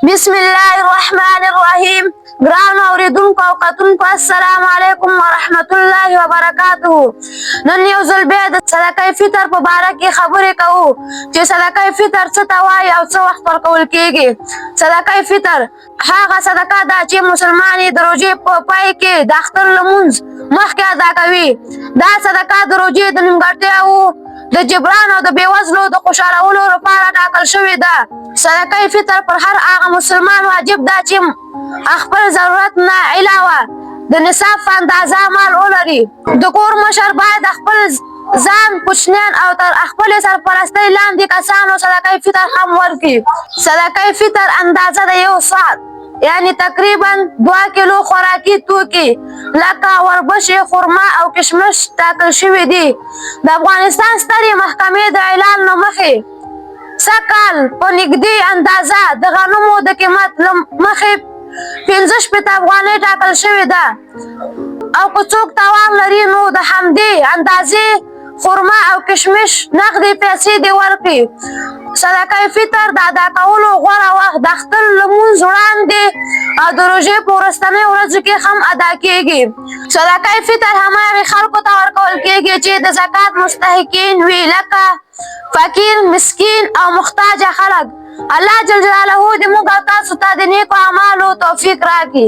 بسم الله الرحمن الرحیم. ګرانو اوریدونکو او کتونکو السلام علیکم ورحمت الله وبرکاته. نن یو ځل بیا د صدقه فطر په باره کې خبرې کوو چې صدقه فطر څه ته وایي او څه وخت ورکول کیږي. صدقه فطر هغه صدقه ده چې مسلمان د روژې په پای کې د اختر لمونځ مخکې ادا کوي. دا صدقه د روژې د نیمګړتیاوو د جبران او د بېوزلو د خوشحالولو لپاره ټاکل شوې ده. صدقه فطر پر هر هغه مسلمان واجب ده چې خپل ضرورت نه علاوه د نصاب په اندازه مال ولري. د کور مشر باید خپل ځان، کوچنیان او تر خپلې سرپرستۍ لاندې کسانو صدقه فطر هم ورکړي. صدقه فطر اندازه د یو ساعت یعنی تقریبا 2 کیلو خوراکي توکي لکه وربشې، خرما او کشمش ټاکل شوي دي. د افغانستان سترې محکمې د اعلان له مخې سږکال په نږدې اندازه د غنمو د قیمت له مخې 65 افغانۍ ټاکل شوې ده او که څوک توان لري نو د همدې اندازې خرما او کشمش نغدې پیسې دې ورکړي. صدقه فطر د ادا کولو غوره وخت د اختر لمونځ وړاندې او د روژې په وروستنیو ورځو کې هم ادا کیږي. صدقه فطر هماغې خلکو ته ورکول کیږي چې د زکات مستحقین وي لکه فقیر، مسکین او محتاجه خلک. الله جل جلاله دې موږ او تاسو ته د نیکو اعمالو توفیق راکړي.